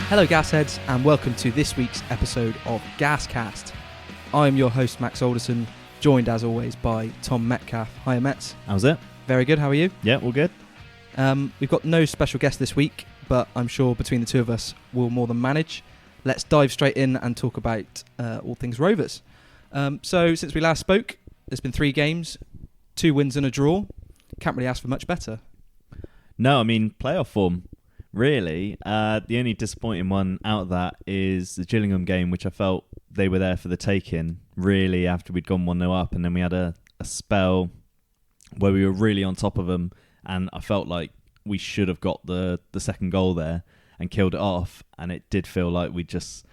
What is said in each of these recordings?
Hello Gasheads and welcome to this week's episode of GasCast. I am your host Max Alderson, joined as always by Tom Metcalf. Hiya Mets. How's it? Very good, how are you? Yeah, all good. We've got no special guest this week, but I'm sure between the two of us we'll more than manage. Let's dive straight in and talk about all things Rovers. So since we last spoke, there's been 3 games, 2 wins and a draw. Can't really ask for much better. No, I mean, playoff form, really. The only disappointing one out of that is the Gillingham game, which I felt they were there for the taking, really, after we'd gone 1-0 up, and then we had a spell where we were really on top of them, and I felt like we should have got the second goal there and killed it off, and it did feel like we just,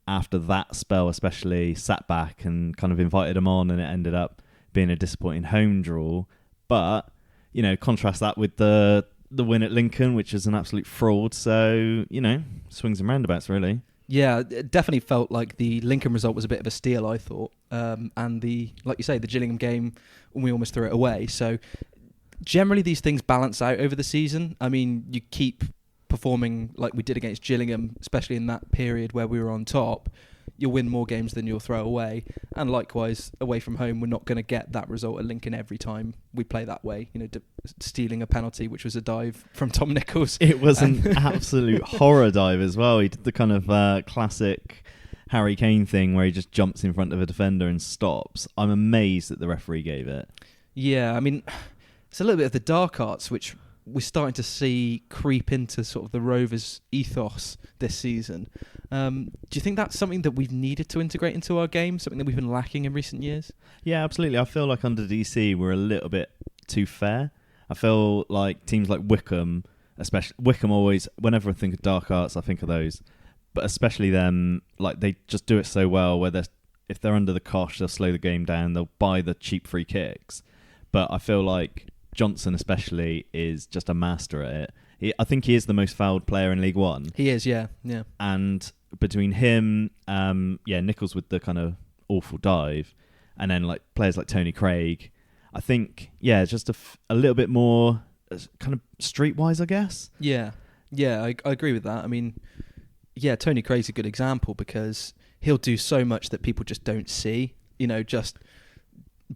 after that spell especially, sat back and kind of invited them on, and it ended up being a disappointing home draw. But, you know, contrast that with the win at Lincoln, which is an absolute fraud. So, you know, swings and roundabouts, really. Yeah, it definitely felt like the Lincoln result was a bit of a steal, I thought. And like you say, the Gillingham game, we almost threw it away. So generally these things balance out over the season. I mean, you keep performing like we did against Gillingham, especially in that period where we were on top, you'll win more games than you'll throw away. And likewise, away from home, we're not going to get that result at Lincoln every time we play that way. You know, stealing a penalty, which was a dive from Tom Nichols. It was an absolute horror dive as well. He did the kind of classic Harry Kane thing where he just jumps in front of a defender and stops. I'm amazed that the referee gave it. Yeah, I mean, it's a little bit of the dark arts, which we're starting to see creep into sort of the Rovers ethos this season. Do you think that's something that we've needed to integrate into our game, something that we've been lacking in recent years? Yeah, absolutely. I feel like under DC we're a little bit too fair. I feel like teams like Wycombe, especially Wycombe always, whenever I think of dark arts, I think of those. But especially them, like they just do it so well where if they're under the cosh, they'll slow the game down, they'll buy the cheap free kicks. But I feel like Johnson especially is just a master at it. I think he is the most fouled player in League One. He is, yeah. And between him, Nichols with the kind of awful dive, and then like players like Tony Craig, I think, just a little bit more kind of streetwise, I guess. Yeah, I agree with that. I mean, Tony Craig's a good example because he'll do so much that people just don't see. You know, just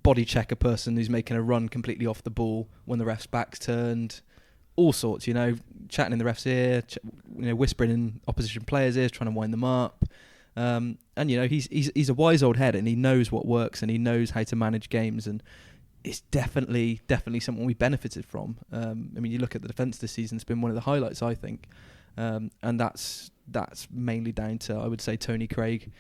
body check a person who's making a run completely off the ball when the ref's back's turned, all sorts, you know, chatting in the ref's ear, whispering in opposition players' ears, trying to wind them up. And, you know, he's a wise old head and he knows what works and he knows how to manage games, and it's definitely something we benefited from. I mean, you look at the defence this season, it's been one of the highlights, I think. And that's mainly down to, I would say, Tony Craig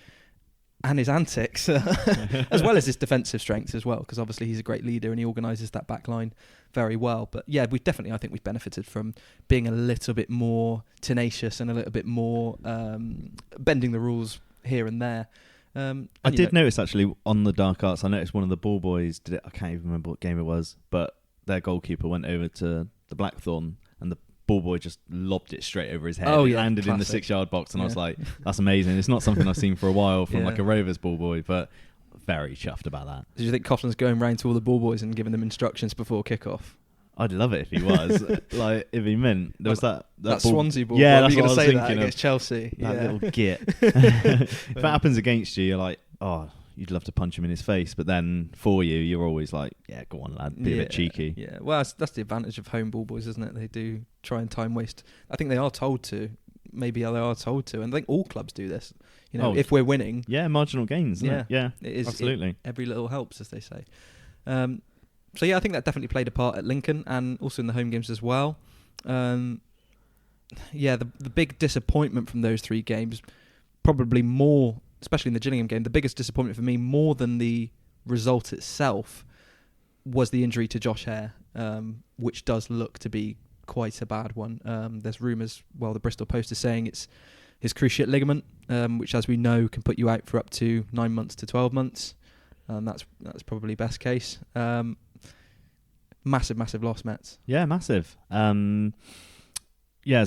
and his antics, as well as his defensive strengths as well, because obviously he's a great leader and he organises that back line very well. But yeah, I think we've benefited from being a little bit more tenacious and a little bit more bending the rules here and there. I did notice actually on the dark arts, I noticed one of the ball boys did it. I can't even remember what game it was, but their goalkeeper went over to the Blackthorn and the ball boy just lobbed it straight over his head. Oh, it yeah, landed classic. In the 6-yard box, and I was like, that's amazing. It's not something I've seen for a while from like a Rovers ball boy, but very chuffed about that. Did you think Coughlin's going round to all the ball boys and giving them instructions before kick-off? I'd love it if he was. Like, if he meant. There was that Swansea ball. Yeah, boy. that's Were you what I was say thinking that of. Against Chelsea. That little git. If that happens against you, you're like, oh, you'd love to punch him in his face. But then for you, you're always like, yeah, go on, lad. Be a bit cheeky. Yeah, well, that's the advantage of home ball boys, isn't it? They do try and time waste. I think they are told to. Maybe they are told to. And I think all clubs do this. You know, if we're winning. Yeah, marginal gains, isn't it? Yeah, it is, absolutely. Every little helps, as they say. So yeah, I think that definitely played a part at Lincoln and also in the home games as well. The big disappointment from those 3 games, probably more, especially in the Gillingham game, the biggest disappointment for me, more than the result itself, was the injury to Josh Hare, which does look to be quite a bad one. There's rumours, the Bristol Post is saying it's his cruciate ligament, which, as we know, can put you out for up to 9 months to 12 months. That's probably best case. Massive loss, Mets. Yeah, massive. As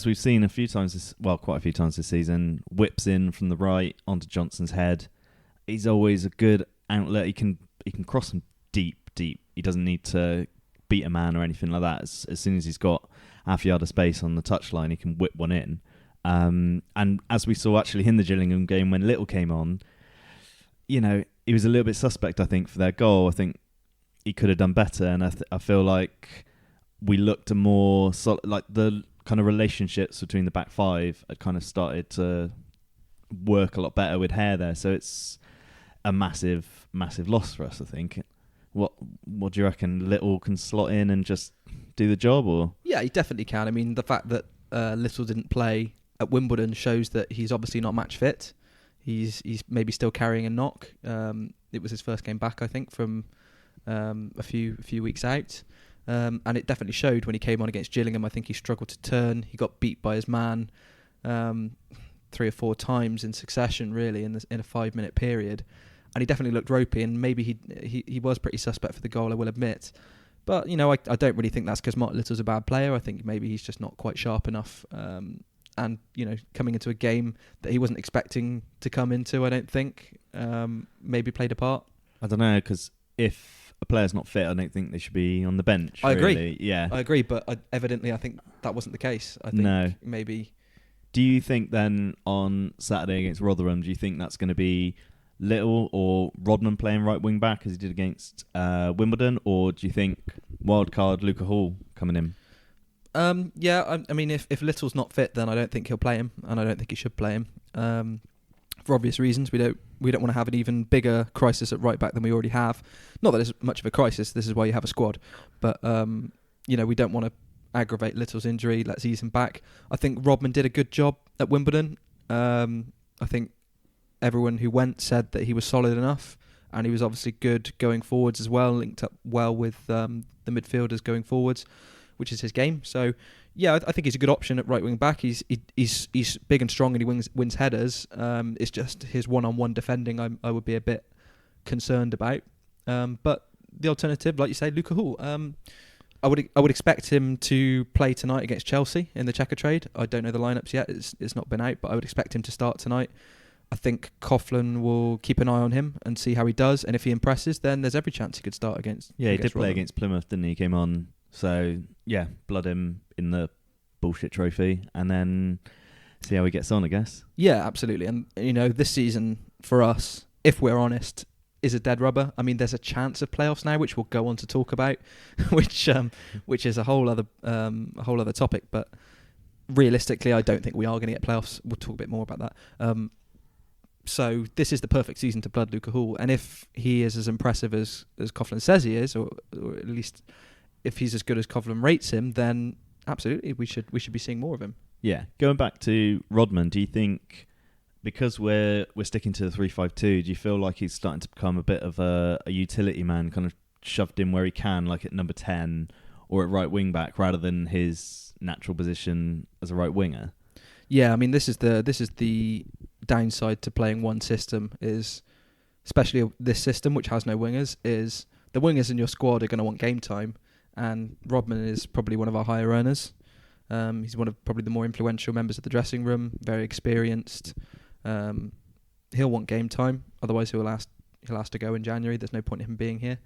we've seen quite a few times this season, whips in from the right onto Johnson's head. He's always a good outlet. He can cross them deep. He doesn't need to beat a man or anything like that. As soon as he's got half a yard of space on the touchline, he can whip one in. And as we saw actually in the Gillingham game when Little came on, he was a little bit suspect, I think, for their goal. I think he could have done better, and I feel like we looked a more like the kind of relationships between the back five had kind of started to work a lot better with Hare there. So it's a massive, massive loss for us, I think. What do you reckon? Little can slot in and just do the job, or? Yeah, he definitely can. I mean, the fact that Little didn't play at Wimbledon shows that he's obviously not match fit. He's maybe still carrying a knock. It was his first game back, I think, from a few weeks out. And it definitely showed when he came on against Gillingham. I think he struggled to turn. He got beat by his man 3 or 4 times in succession, really, in a 5-minute period. And he definitely looked ropey, and maybe he was pretty suspect for the goal, I will admit. But, I don't really think that's because Mark Little's a bad player. I think maybe he's just not quite sharp enough. And, coming into a game that he wasn't expecting to come into, I don't think, maybe played a part. I don't know, because if a player's not fit, I don't think they should be on the bench. I agree. Really. Yeah, I agree, but evidently I think that wasn't the case. I think maybe... Do you think then on Saturday against Rotherham, do you think that's going to be Little or Rodman playing right wing back as he did against Wimbledon, or do you think wildcard Luca Hall coming in? I mean, if Little's not fit, then I don't think he'll play him, and I don't think he should play him. For obvious reasons, we don't want to have an even bigger crisis at right back than we already have. Not that it's much of a crisis. This is why you have a squad, but we don't want to aggravate Little's injury. Let's ease him back. I think Rodman did a good job at Wimbledon. I think everyone who went said that he was solid enough, and he was obviously good going forwards as well, linked up well with the midfielders going forwards, which is his game. So, yeah, I think he's a good option at right wing back. He's big and strong, and he wins headers. It's just his one-on-one defending I would be a bit concerned about. But the alternative, like you say, Luca Hall. I would expect him to play tonight against Chelsea in the Checker trade. I don't know the lineups yet; it's not been out, but I would expect him to start tonight. I think Coughlin will keep an eye on him and see how he does, and if he impresses, then there's every chance he could start against. Yeah, he did play Rotherham. Against Plymouth, didn't he? He came on, so yeah, blood him in the bullshit trophy, and then see how he gets on, I guess. Yeah, absolutely. And this season for us, if we're honest, is a dead rubber. I mean, there's a chance of playoffs now, which we'll go on to talk about, which is a whole other topic. But realistically, I don't think we are going to get playoffs. We'll talk a bit more about that. So this is the perfect season to blood Luca Hall, and if he is as impressive as Coughlin says he is, or at least if he's as good as Coughlin rates him, then absolutely we should be seeing more of him. Yeah, going back to Rodman, do you think because we're sticking to the 3-5-2, do you feel like he's starting to become a bit of a utility man, kind of shoved in where he can, like at number 10 or at right wing back, rather than his natural position as a right winger? Yeah, I mean this is the downside to playing one system, is especially this system which has no wingers, is the wingers in your squad are going to want game time, and Rodman is probably one of our higher earners. He's one of probably the more influential members of the dressing room, very experienced. He'll want game time, otherwise he'll ask to go in January. There's no point in him being here.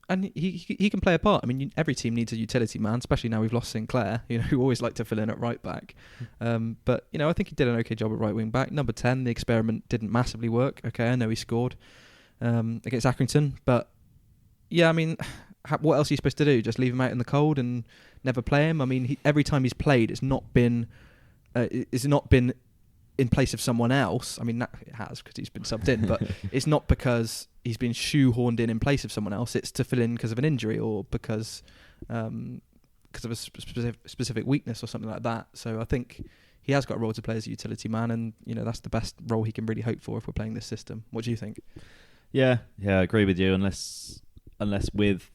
And he can play a part. I mean, every team needs a utility man, especially now we've lost Sinclair, who always like to fill in at right back. But, I think he did an okay job at right wing back. Number 10, the experiment didn't massively work. Okay, I know he scored against Accrington. But, yeah, I mean, what else are you supposed to do? Just leave him out in the cold and never play him? I mean, every time he's played, it's not been in place of someone else. I mean, it has, because he's been subbed in, but it's not because he's been shoehorned in place of someone else. It's to fill in because of an injury or because of a specific weakness or something like that. So I think he has got a role to play as a utility man, and that's the best role he can really hope for if we're playing this system. What do you think? Yeah, I agree with you. Unless with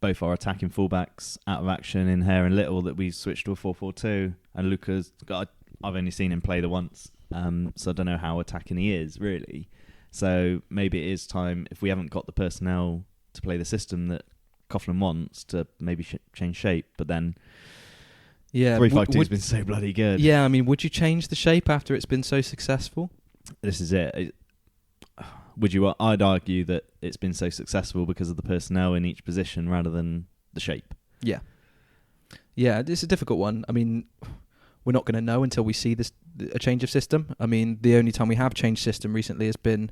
both our attacking fullbacks out of action in Hare and Little, that we switched to a 4-4-2, and Luca's I've only seen him play the once, so I don't know how attacking he is, really. So maybe it is time, if we haven't got the personnel to play the system that Coughlin wants, to maybe change shape. But then 3-5-2 has been so bloody good. Yeah, I mean, would you change the shape after it's been so successful? This is it. Would you? I'd argue that it's been so successful because of the personnel in each position rather than the shape. Yeah, it's a difficult one. I mean, we're not going to know until we see a change of system. I mean, the only time we have changed system recently has been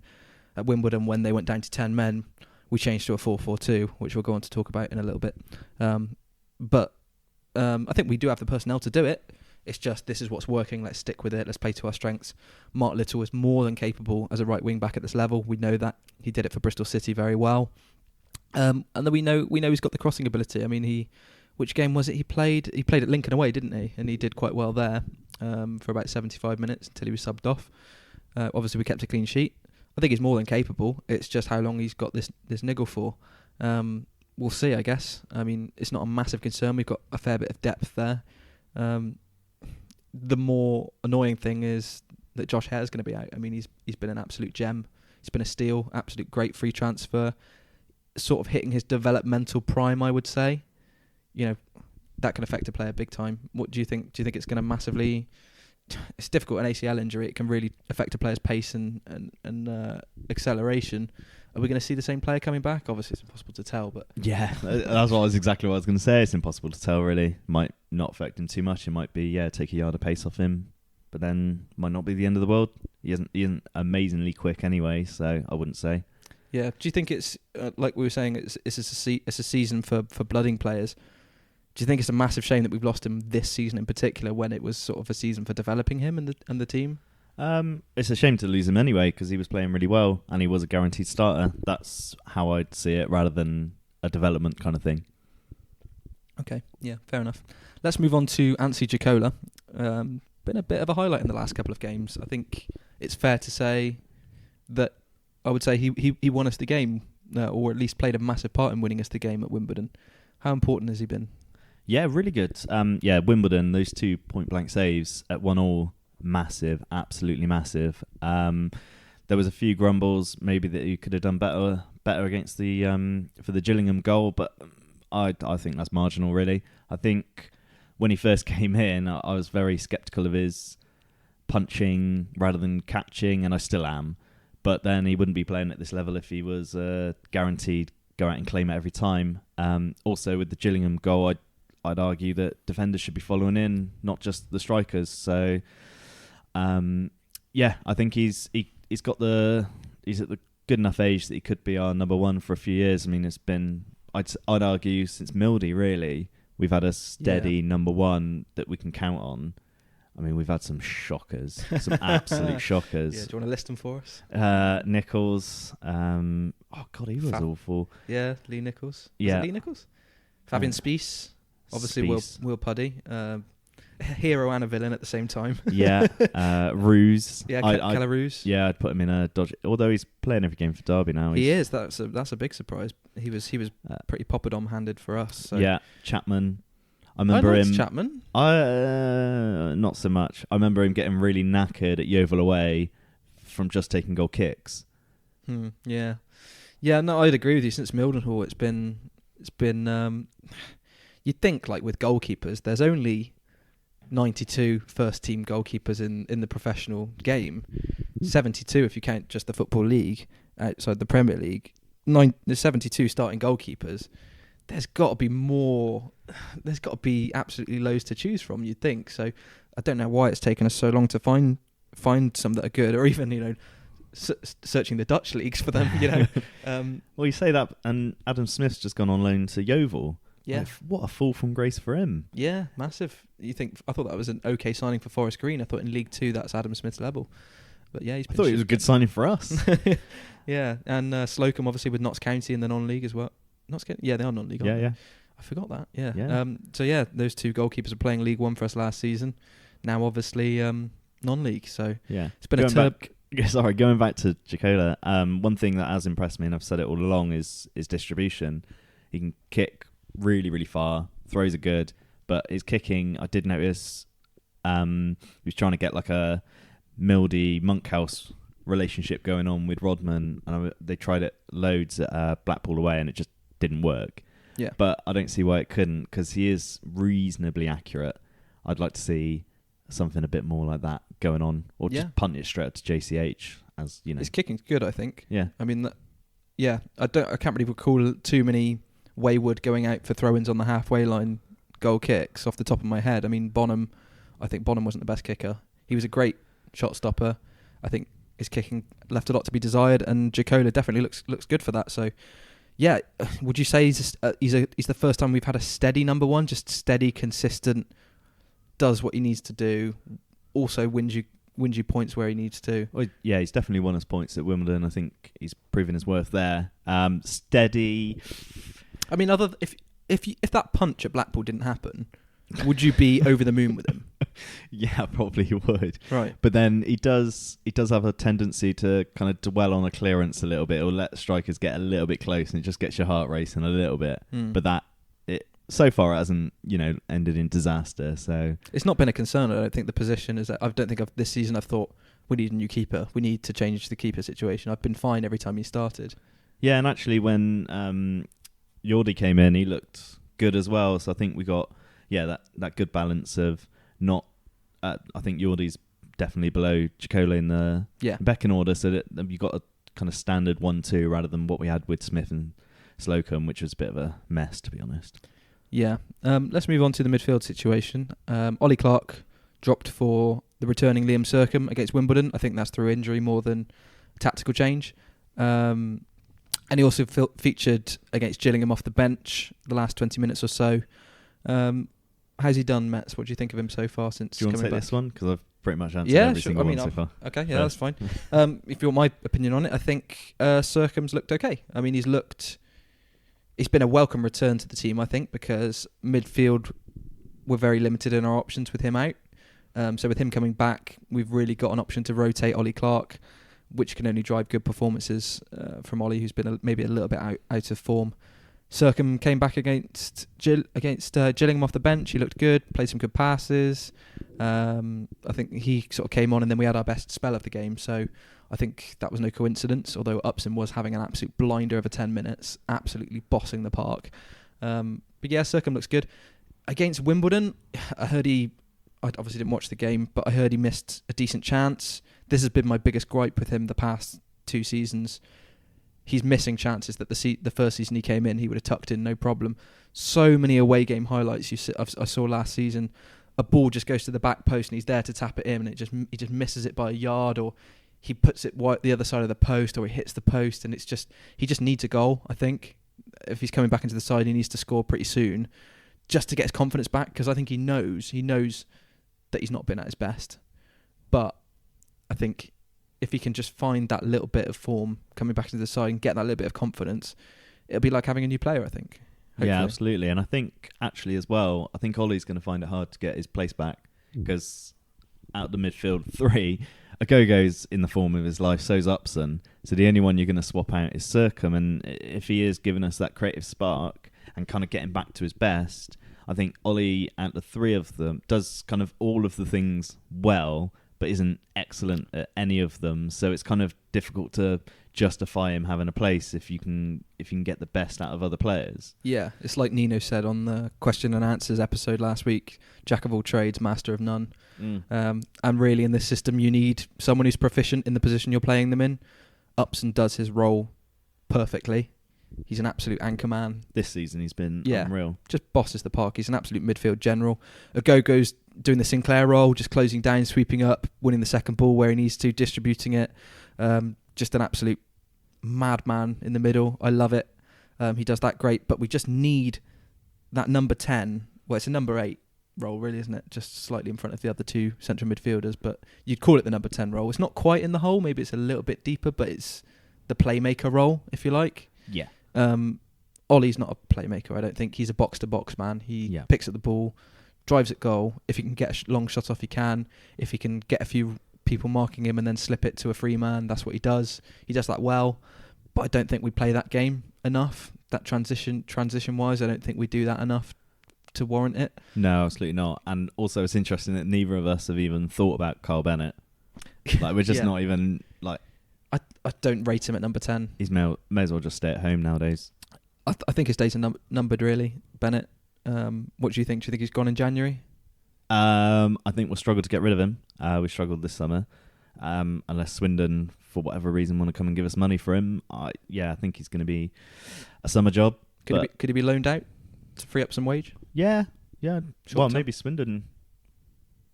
at Wimbledon when they went down to 10 men. We changed to a 4-4-2, which we'll go on to talk about in a little bit. But I think we do have the personnel to do it. It's just, this is what's working. Let's stick with it. Let's play to our strengths. Mark Little is more than capable as a right wing back at this level. We know that. He did it for Bristol City very well. And then we know he's got the crossing ability. I mean, which game was it he played? He played at Lincoln away, didn't he? And he did quite well there for about 75 minutes until he was subbed off. Obviously, we kept a clean sheet. I think he's more than capable. It's just how long he's got this niggle for. We'll see, I guess. I mean, it's not a massive concern. We've got a fair bit of depth there. The more annoying thing is that Josh Hare's going to be out. I mean, he's been an absolute gem. He's been a steal, absolute great free transfer, sort of hitting his developmental prime, I would say. You know, that can affect a player big time. What do you think? Do you think it's going to massively... It's difficult, an ACL injury. It can really affect a player's pace and acceleration. Are we going to see the same player coming back? Obviously, it's impossible to tell, but... Yeah, exactly what I was going to say. It's impossible to tell, really. Might not affect him too much. It might be, take a yard of pace off him, but then might not be the end of the world. He isn't amazingly quick anyway, so I wouldn't say. Yeah. Do you think it's, like we were saying, it's a season for blooding players? Do you think it's a massive shame that we've lost him this season in particular when it was sort of a season for developing him and the team? It's a shame to lose him anyway because he was playing really well and he was a guaranteed starter. That's how I'd see it rather than a development kind of thing. Okay, yeah, fair enough. Let's move on to Ansi Jacola. Been a bit of a highlight in the last couple of games. I think it's fair to say that I would say he won us the game, or at least played a massive part in winning us the game at Wimbledon. How important has he been? Yeah, really good. Wimbledon, those 2 point-blank saves at 1-1, massive, absolutely massive. There was a few grumbles, maybe that you could have done better against the for the Gillingham goal, but I think that's marginal, really. I think when he first came in, I was very sceptical of his punching rather than catching, and I still am. But then he wouldn't be playing at this level if he was guaranteed go out and claim it every time. Also, with the Gillingham goal, I'd argue that defenders should be following in, not just the strikers. So, I think he's at the good enough age that he could be our number one for a few years. I mean, it's been I'd argue since Mildy really we've had a steady number one that we can count on. I mean, we've had some shockers, some absolute shockers. Yeah, do you want to list them for us? Nichols. Oh God, he was awful. Yeah, Lee Nichols. Was it Lee Nichols? Fabian Spiess. Obviously, Will Puddy, hero and a villain at the same time. Yeah, Ruse. Yeah, Keller Ruse. Yeah, I'd put him in a dodgy. Although he's playing every game for Derby now. He is. That's a big surprise. He was pretty poppadom-handed for us. So. Yeah, Chapman. I remember him. Chapman. Not so much. I remember him getting really knackered at Yeovil away from just taking goal kicks. Yeah. No, I'd agree with you. Since Mildenhall, it's been. You'd think, like with goalkeepers, there's only 92 first-team goalkeepers in the professional game. 72 if you count just the Football League outside the Premier League. There's 72 starting goalkeepers. There's got to be more. There's got to be absolutely loads to choose from, you'd think. So I don't know why it's taken us so long to find some that are good, or even searching the Dutch leagues for them. Well, you say that, and Adam Smith's just gone on loan to Yeovil. Yeah, what a fall from grace for him. Yeah, massive. I thought that was an okay signing for Forest Green. I thought in League 2 that's Adam Smith's level. But yeah, I thought it was a good signing for us. Yeah, and Slocum obviously with Notts County in the non-league as well. Yeah, they are non-league. Yeah. I forgot that. Yeah. Those two goalkeepers are playing League 1 for us last season. Now obviously non-league. So yeah, it's been going back to Jacola. One thing that has impressed me, and I've said it all along, is distribution. He can kick really, really far. Throws are good, but his kicking, I did notice. He was trying to get like a Mildy Monkhouse relationship going on with Rodman, and they tried it loads at Blackpool away, and it just didn't work. Yeah, but I don't see why it couldn't, because he is reasonably accurate. I'd like to see something a bit more like that going on, or just punt it straight up to JCH. As you know, his kicking's good, I think. Yeah, I mean, I can't really recall too many Wayward going out for throw-ins on the halfway line goal kicks off the top of my head. I mean, Bonham I think Bonham wasn't the best kicker. He was a great shot stopper. I think his kicking left a lot to be desired, and Giacola definitely looks good for that. So, yeah, would you say he's the first time we've had a steady number one, just steady, consistent, does what he needs to do, also wins you points where he needs to? Well, yeah, he's definitely won us points at Wimbledon. I think he's proven his worth there. Steady. I mean, if that punch at Blackpool didn't happen, would you be over the moon with him? Yeah, probably you would. Right. But then he does have a tendency to kind of dwell on a clearance a little bit, or let strikers get a little bit close, and it just gets your heart racing a little bit. But so far it hasn't, ended in disaster. So it's not been a concern. I don't think the position is. I don't think this season I've thought we need a new keeper. We need to change the keeper situation. I've been fine every time he started. Yeah, and actually when Yordi came in, he looked good as well. So I think we got that good balance of not. I think Yordi's definitely below Giacola in the pecking order, so that you got a kind of standard 1-2 rather than what we had with Smith and Slocum, which was a bit of a mess, to be honest. Yeah. Let's move on to the midfield situation. Ollie Clarke dropped for the returning Liam Sercombe against Wimbledon. I think that's through injury more than tactical change. And he also featured against Gillingham off the bench the last 20 minutes or so. How's he done, Mets? What do you think of him so far since coming back? Do you want to take this one? Because I've pretty much answered every single one so far. Okay, yeah, that's fine. If you want my opinion on it, I think Sercombe's looked okay. I mean, it's been a welcome return to the team, I think, because midfield, we're very limited in our options with him out. So with him coming back, we've really got an option to rotate Ollie Clarke, which can only drive good performances from Ollie, who's been maybe a little bit out of form. Sercombe came back against Gillingham off the bench. He looked good, played some good passes. I think he sort of came on, and then we had our best spell of the game. So I think that was no coincidence, although Upson was having an absolute blinder over 10 minutes, absolutely bossing the park. But yeah, Sercombe looks good. Against Wimbledon, I obviously didn't watch the game, but I heard he missed a decent chance. This has been my biggest gripe with him the past 2 seasons. He's missing chances that the first season he came in, he would have tucked in no problem. So many away game highlights I saw last season. A ball just goes to the back post and he's there to tap it in, and he just misses it by a yard, or he puts it the other side of the post, or he hits the post, and he just needs a goal. I think if he's coming back into the side, he needs to score pretty soon, just to get his confidence back, because I think he knows that he's not been at his best. But I think if he can just find that little bit of form coming back into the side and get that little bit of confidence, it'll be like having a new player, I think. Hopefully. Yeah, absolutely. And I think actually as well, I think Ollie's going to find it hard to get his place back, because out the midfield 3, Ogogo's in the form of his life, so's Upson. So the only one you're going to swap out is Sercombe. And if he is giving us that creative spark and kind of getting back to his best, I think Ollie, out the 3 of them, does kind of all of the things well, but isn't excellent at any of them. So it's kind of difficult to justify him having a place if you can get the best out of other players. Yeah, it's like Nino said on the question and answers episode last week, jack of all trades, master of none. And really in this system you need someone who's proficient in the position you're playing them in. Upson does his role perfectly. He's an absolute anchor man. This season he's been unreal. Just bosses the park. He's an absolute midfield general. Ogogo's doing the Sinclair role, just closing down, sweeping up, winning the second ball where he needs to, distributing it. Just an absolute madman in the middle. I love it. He does that great, but we just need that number 10. Well, it's a number 8 role, really, isn't it? Just slightly in front of the other 2 central midfielders, but you'd call it the number 10 role. It's not quite in the hole. Maybe it's a little bit deeper, but it's the playmaker role, if you like. Yeah. Ollie's not a playmaker, I don't think. He's a box-to-box man. He picks at the ball, drives at goal. If he can get a long shot off, he can. If he can get a few people marking him and then slip it to a free man, that's what he does. He does that well, but I don't think we play that game enough. That transition-wise, I don't think we do that enough to warrant it. No, absolutely not. And also it's interesting that neither of us have even thought about Carl Bennett. Like, we're just not even, like... I don't rate him at number 10. He's may as well just stay at home nowadays. I think his days are numbered, really, Bennett. What do you think? Do you think he's gone in January? I think we'll struggle to get rid of him. We struggled this summer. Unless Swindon, for whatever reason, want to come and give us money for him. I think he's going to be a summer job. Could he be loaned out to free up some wage? Yeah. Short Well, term? maybe Swindon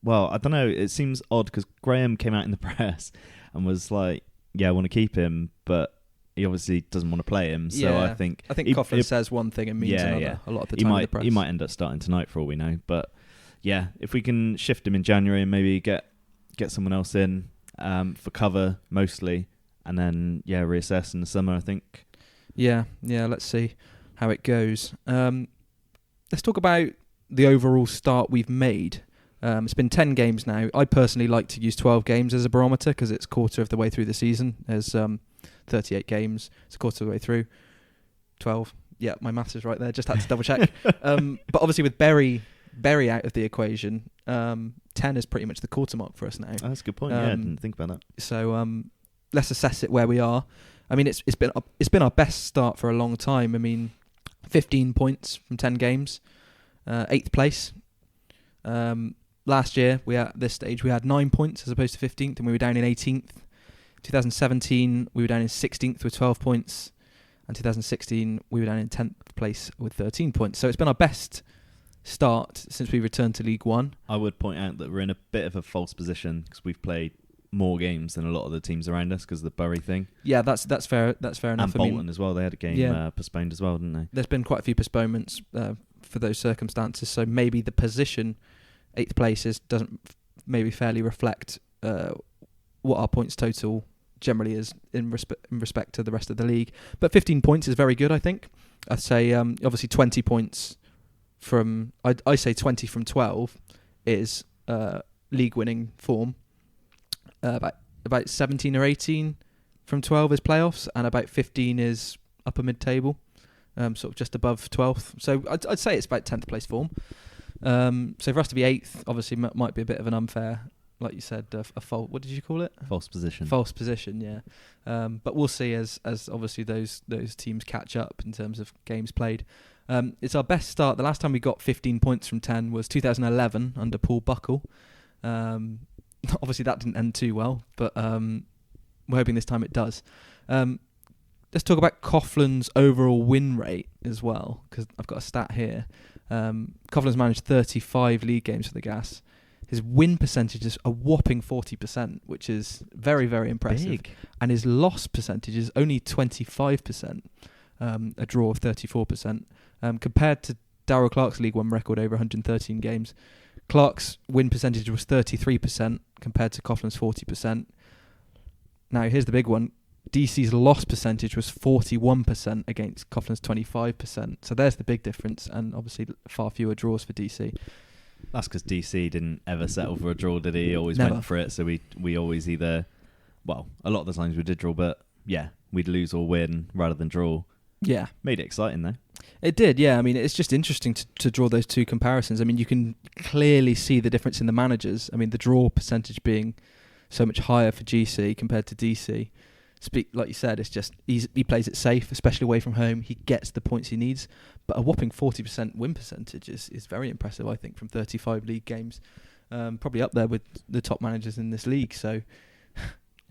well, I don't know. It seems odd because Graham came out in the press and was like, "Yeah, I want to keep him," but he obviously doesn't want to play him. So I think Coughlin says one thing and means another a lot of the time in the press. He might end up starting tonight for all we know. But yeah, if we can shift him in January and maybe get someone else in for cover mostly, and then reassess in the summer, I think. Yeah. Let's see how it goes. Let's talk about the overall start we've made. It's been 10 games now. I personally like to use 12 games as a barometer because it's a quarter of the way through the season. There's 38 games. It's a quarter of the way through. 12. Yeah, my maths is right there. Just had to double check. But obviously with Berry out of the equation, 10 is pretty much the quarter mark for us now. Oh, that's a good point. I didn't think about that. So let's assess it where we are. I mean, it's been our best start for a long time. I mean, 15 points from 10 games, 8th place. Last year, at this stage, we had 9 points as opposed to 15th, and we were down in 18th. 2017, we were down in 16th with 12 points, and 2016, we were down in 10th place with 13 points. So it's been our best start since we returned to League One. I would point out that we're in a bit of a false position because we've played more games than a lot of the teams around us because of the Bury thing. Yeah, that's fair. That's fair enough. And Bolton as well. They had a game postponed as well, didn't they? There's been quite a few postponements for those circumstances. So maybe the position 8th place doesn't maybe fairly reflect what our points total generally is in respect to the rest of the league. But 15 points is very good, I think. I'd say obviously 20 points from I say 20 from 12 is league winning form. About 17 or 18 from 12 is playoffs, and about 15 is upper mid-table, sort of just above 12th. So I'd say it's about 10th place form. So for us to be 8th, obviously might be a bit of an unfair, like you said, a fault. What did you call it? False position. False position, yeah. But we'll see as obviously those teams catch up in terms of games played. It's our best start. The last time we got 15 points from 10 was 2011 under Paul Buckle. Obviously that didn't end too well, but we're hoping this time it does. Let's talk about Coughlin's overall win rate as well, because I've got a stat here. Coughlin's managed 35 league games for the Gas. His win percentage is a whopping 40%, which is very, very impressive. Big. And his loss percentage is only 25%, a draw of 34%. Compared to Darryl Clarke's League One record over 113 games, Clarke's win percentage was 33% compared to Coughlin's 40%. Now, here's the big one. DC's loss percentage was 41% against Coughlin's 25%. So there's the big difference, and obviously far fewer draws for DC. That's because DC didn't ever settle for a draw, did he? He always Never. went for it. So we always either, well, a lot of the times we did draw, but yeah, we'd lose or win rather than draw. Yeah. Made it exciting, though. It did, yeah. I mean, it's just interesting to draw those two comparisons. I mean, you can clearly see the difference in the managers. I mean, the draw percentage being so much higher for GC compared to DC. Like you said, it's just he plays it safe, especially away from home. He gets the points he needs. But a whopping 40% win percentage is very impressive, I think, from 35 league games. Probably up there with the top managers in this league. So,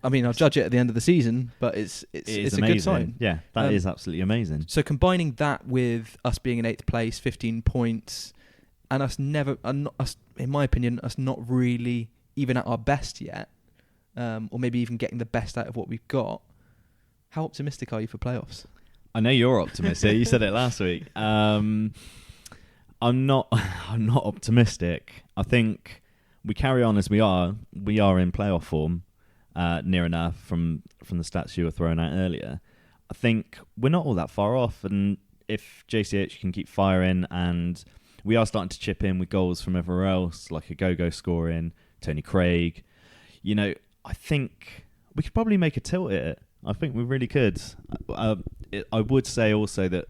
I mean, I'll judge it at the end of the season, but it's a good sign. Yeah, that is absolutely amazing. So combining that with us being in 8th place, 15 points, and in my opinion, us not really even at our best yet, or maybe even getting the best out of what we've got. How optimistic are you for playoffs? I know you're optimistic. You said it last week. I'm not optimistic. I think we carry on as we are. We are in playoff form, near enough from the stats you were throwing out earlier. I think we're not all that far off, and if JCH can keep firing, and we are starting to chip in with goals from everywhere else, like Ogogo scoring, Tony Craig, I think we could probably make a tilt at it. I think we really could. I would say also that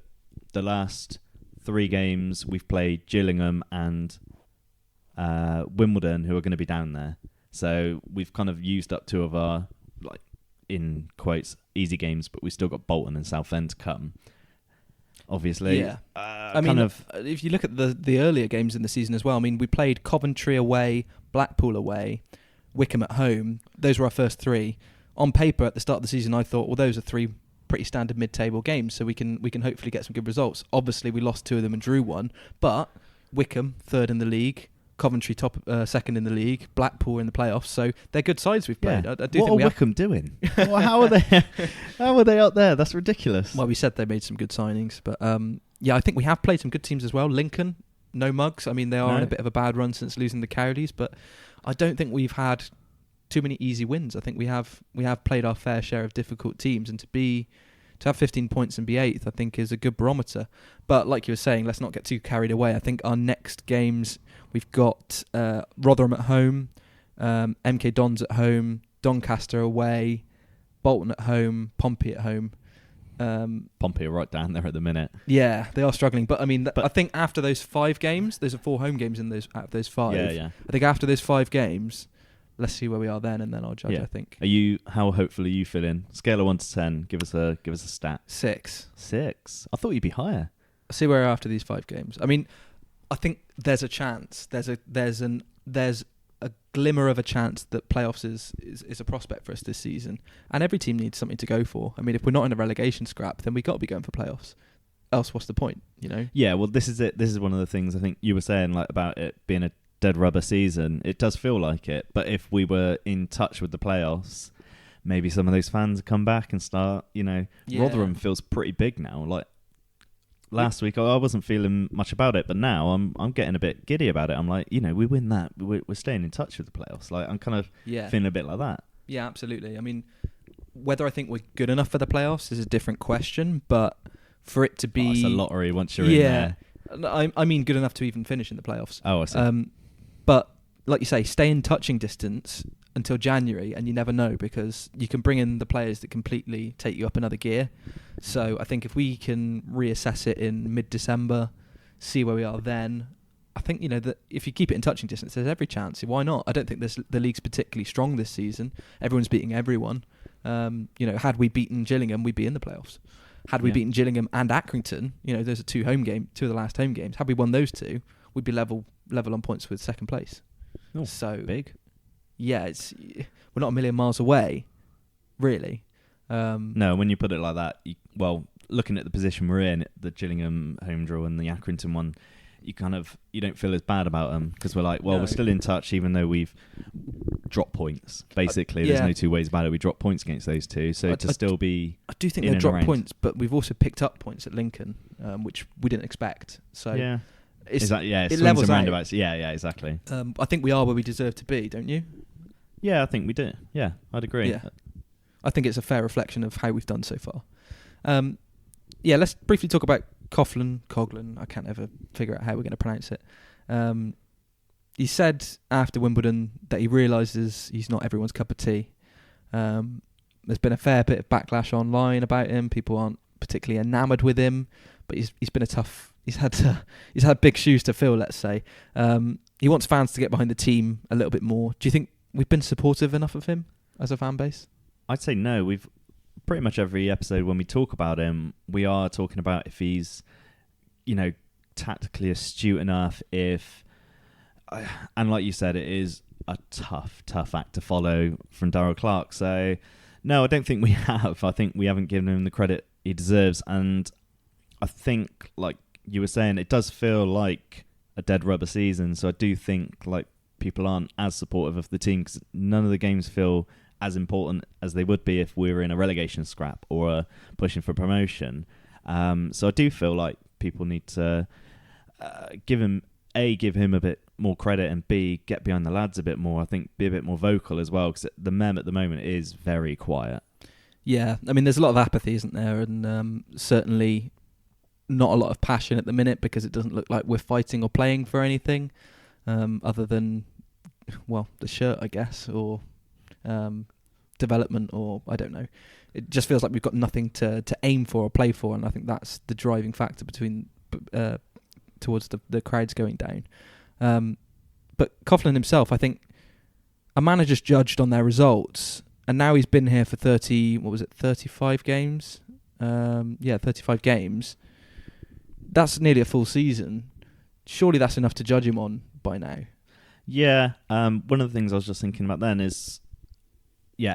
the last 3 games we've played Gillingham and Wimbledon, who are going to be down there. So we've kind of used up 2 of our, like, in quotes, easy games, but we've still got Bolton and Southend to come. Obviously. Yeah. If you look at the earlier games in the season as well, I mean, we played Coventry away, Blackpool away, Wickham at home. Those were our first 3. On paper, at the start of the season, I thought, well, those are 3 pretty standard mid-table games, so we can hopefully get some good results. Obviously, we lost 2 of them and drew 1, but Wickham, 3rd in the league, Yeah. Coventry second in the league, Blackpool in the playoffs. So they're good sides we've played. Yeah. I do What think are we have. Wycombe doing? Well, how are they? How are they up there? That's ridiculous. Well, we said they made some good signings, but I think we have played some good teams as well. Lincoln, no mugs. I mean, they are on a bit of a bad run since losing the Cowleys, but I don't think we've had too many easy wins. I think we have played our fair share of difficult teams, and to have 15 points and be 8th, I think, is a good barometer. But like you were saying, let's not get too carried away. I think our next games, we've got Rotherham at home, MK Dons at home, Doncaster away, Bolton at home, Pompey at home. Pompey are right down there at the minute. Yeah, they are struggling. But I mean, I think after those 5 games, there's 4 home games out of those 5. Yeah. I think after those 5 games, let's see where we are then, and then I'll judge. Yeah. I think. How hopeful are you feeling? Scale of 1 to 10. Give us a stat. 6. 6. I thought you'd be higher. I'll see where we are after these 5 games. I mean, I think there's a chance. There's a glimmer of a chance that playoffs is a prospect for us this season, and every team needs something to go for. I mean, if we're not in a relegation scrap, then we got to be going for playoffs. Else, what's the point? You know? Yeah. Well, this is it. This is one of the things I think you were saying, like, about it being a dead rubber season. It does feel like it, but if we were in touch with the playoffs, maybe some of those fans come back and start. Rotherham feels pretty big now. Like last week, I wasn't feeling much about it, but now I'm getting a bit giddy about it. I'm like, we win that, we're staying in touch with the playoffs. Like I'm kind of feeling a bit like that. Yeah, absolutely. I mean, whether I think we're good enough for the playoffs is a different question, but for it to be, it's a lottery once you're in there. I mean, good enough to even finish in the playoffs. Oh, I see. But like you say, stay in touching distance until January, and you never know, because you can bring in the players that completely take you up another gear. So I think if we can reassess it in mid-December, see where we are then, I think that if you keep it in touching distance, there's every chance. Why not? I don't think the league's particularly strong this season. Everyone's beating everyone. Had we beaten Gillingham, we'd be in the playoffs. Had we beaten Gillingham and Accrington, those are 2 of the last home games. Had we won those 2, we'd be level on points with second place. Oh, so big. Yeah, we're not a million miles away, really. No, when you put it like that, looking at the position we're in, the Gillingham home draw and the Accrington one, you don't feel as bad about them, because we're like, we're still in touch, even though we've dropped points. Basically, there's no two ways about it. We dropped points against those 2, so I do think they dropped points, but we've also picked up points at Lincoln, which we didn't expect. So yeah. It levels out. Yeah, exactly. I think we are where we deserve to be, don't you? Yeah, I think we do. Yeah, I'd agree. Yeah. I think it's a fair reflection of how we've done so far. Let's briefly talk about Coughlin. I can't ever figure out how we're going to pronounce it. He said after Wimbledon that he realises he's not everyone's cup of tea. There's been a fair bit of backlash online about him. People aren't particularly enamoured with him, but he's been a tough. He's had big shoes to fill, let's say. He wants fans to get behind the team a little bit more. Do you think we've been supportive enough of him as a fan base? I'd say no. We've pretty much every episode when we talk about him, we are talking about if he's, tactically astute enough. And like you said, it is a tough act to follow from Ollie Clarke. So no, I don't think we have. I think we haven't given him the credit he deserves, and I think, like you were saying, it does feel like a dead rubber season. So I do think like people aren't as supportive of the team, because none of the games feel as important as they would be if we were in a relegation scrap or pushing for promotion. So I do feel like people need to give him a bit more credit, and B, get behind the lads a bit more. I think be a bit more vocal as well, because the Mem at the moment is very quiet. Yeah, I mean, there's a lot of apathy, isn't there? And certainly not a lot of passion at the minute, because it doesn't look like we're fighting or playing for anything other than, the shirt, I guess, or development, or I don't know. It just feels like we've got nothing to aim for or play for, and I think that's the driving factor towards the crowds going down. But Coughlin himself, I think a manager's judged on their results, and now he's been here for 35 games? 35 games. That's nearly a full season. Surely that's enough to judge him on by now. Yeah, one of the things I was just thinking about then is,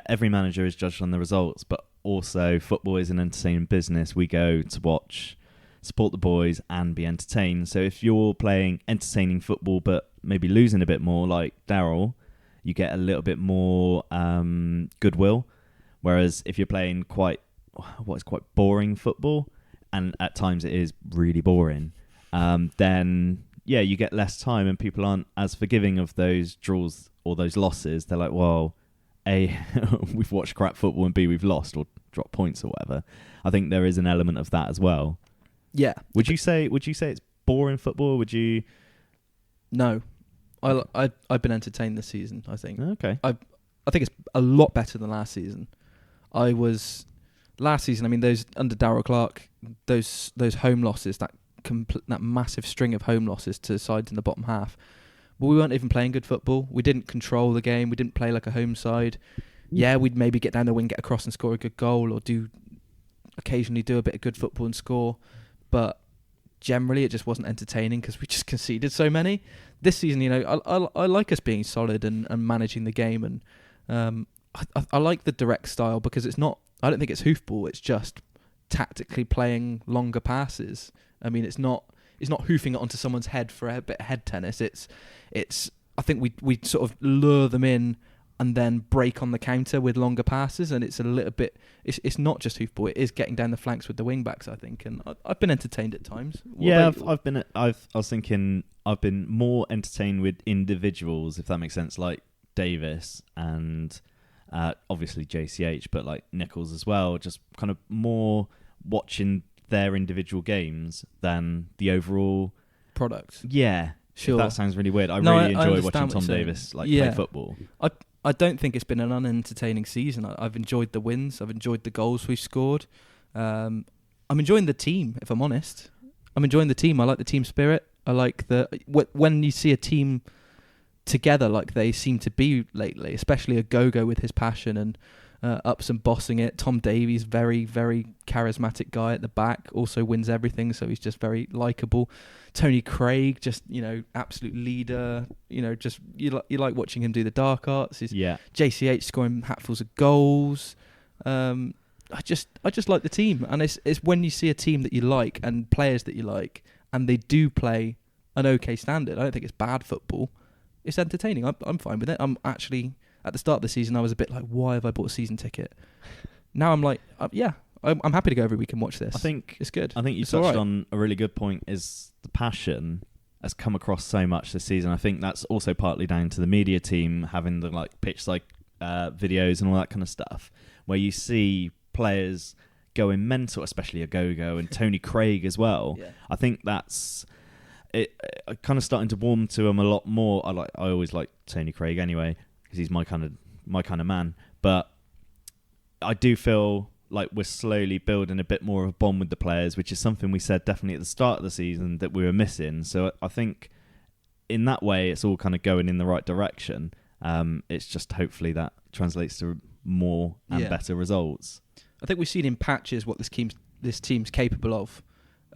every manager is judged on the results, but also football is an entertaining business. We go to watch, support the boys and be entertained. So if you're playing entertaining football but maybe losing a bit more, like Daryl, you get a little bit more goodwill. Whereas if you're playing quite boring football, and at times it is really boring, then yeah, you get less time and people aren't as forgiving of those draws or those losses. They're like, well, A, we've watched crap football, and B, we've lost or dropped points or whatever. I think there is an element of that as well. Yeah. Would you say it's boring football? Would you? No. I've been entertained this season, I think. Okay. I think it's a lot better than last season. Last season, I mean, those under Daryl Clarke, those home losses, that massive string of home losses to sides in the bottom half. But we weren't even playing good football. We didn't control the game. We didn't play like a home side. Yeah, we'd maybe get down the wing, get across and score a good goal, or occasionally do a bit of good football and score. But generally, it just wasn't entertaining because we just conceded so many. This season, I like us being solid and managing the game, and I like the direct style because it's not. I don't think it's hoofball. It's just tactically playing longer passes. I mean, it's not hoofing it onto someone's head for a bit of head tennis. It's. I think we sort of lure them in and then break on the counter with longer passes, and it's a little bit. It's not just hoofball. It is getting down the flanks with the wing backs, I think, and I've been entertained at times. I was thinking I've been more entertained with individuals, if that makes sense, like Davis and obviously JCH, but like Nichols as well. Just kind of more watching their individual games than the overall product. Yeah, sure. That sounds really weird. I really enjoy watching Tom saying. Davis play football. I don't think it's been an unentertaining season. I've enjoyed the wins. I've enjoyed the goals we've scored. I'm enjoying the team, if I'm honest. I'm enjoying the team. I like the team spirit. I like when you see a team together like they seem to be lately, especially Ogogo with his passion and ups and bossing it. Tom Davies, very, very charismatic guy at the back, also wins everything, so he's just very likeable. Tony Craig, just absolute leader. Just you like watching him do the dark arts. JCH scoring hatfuls of goals. I just like the team, and it's when you see a team that you like and players that you like, and they do play an okay standard. I don't think it's bad football. It's entertaining. I'm fine with it. I'm actually, at the start of the season, I was a bit like, why have I bought a season ticket? Now I'm like, I'm happy to go every week and watch this. I think it's good. I think you touched on a really good point. Is the passion has come across so much this season. I think that's also partly down to the media team having the pitch videos and all that kind of stuff, where you see players going mental, especially Ogogo and Tony Craig as well. Yeah. I think that's it. Kind of starting to warm to him a lot more. I always like Tony Craig anyway because he's my kind of man. But I do feel like we're slowly building a bit more of a bond with the players, which is something we said definitely at the start of the season that we were missing. So I think in that way, it's all kind of going in the right direction. It's just hopefully that translates to more and better results. I think we've seen in patches what this team's capable of,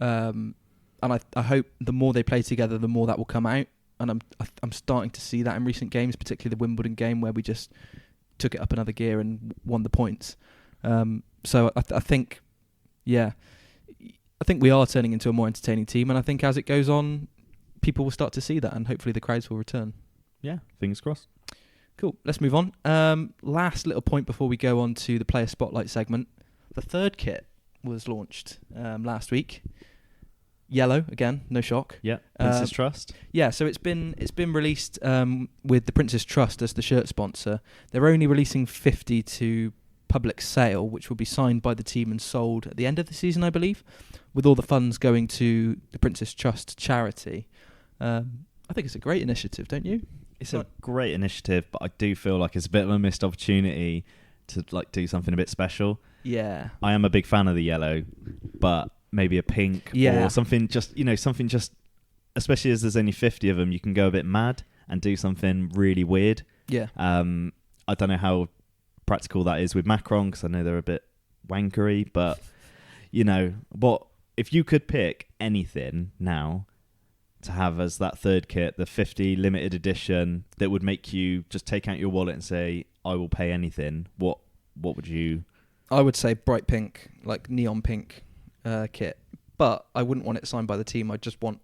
and I hope the more they play together, the more that will come out. And I'm starting to see that in recent games, particularly the Wimbledon game where we just took it up another gear and won the points. So I think we are turning into a more entertaining team, and I think as it goes on, people will start to see that, and hopefully the crowds will return. Yeah, fingers crossed. Cool. Let's move on. Last little point before we go on to the player spotlight segment. The third kit was launched last week. Yellow again, no shock. Yeah, Princess Trust. Yeah, so it's been released with the Princess Trust as the shirt sponsor. They're only releasing 50 to public sale, which will be signed by the team and sold at the end of the season, I believe, with all the funds going to the Princess Trust charity. I think it's a great initiative, don't you? It's a great initiative, but I do feel like it's a bit of a missed opportunity to do something a bit special. Yeah. I am a big fan of the yellow, but maybe a pink or something just, especially as there's only 50 of them, you can go a bit mad and do something really weird. Yeah. I don't know how practical that is with Macron, because I know they're a bit wankery, but if you could pick anything now to have as that third kit, the 50 limited edition, that would make you just take out your wallet and say, I will pay anything, what would you? I would say bright pink, like neon pink kit. but I wouldn't want it signed by the team. I just want,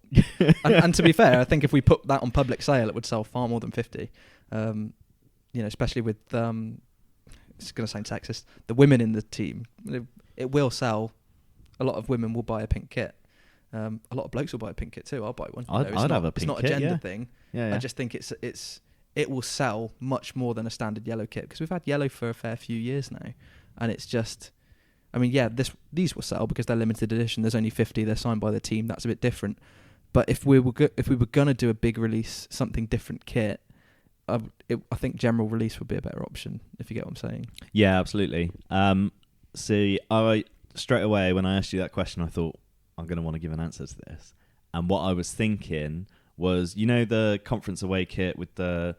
and to be fair, I think if we put that on public sale, it would sell far more than 50. Especially with it's going to sound sexist, the women in the team. It will sell. A lot of women will buy a pink kit. A lot of blokes will buy a pink kit too. I'll buy one. I'd have a pink kit. It's not a gender thing. Yeah. I just think it will sell much more than a standard yellow kit, because we've had yellow for a fair few years now, and it's just, I mean, yeah, these will sell because they're limited edition. There's only 50. They're signed by the team. That's a bit different. But if we were gonna do a big release, something different kit, I think general release would be a better option, if you get what I'm saying. Yeah, absolutely. See, I straight away when I asked you that question, I thought I'm going to want to give an answer to this. And what I was thinking was, the conference away kit with the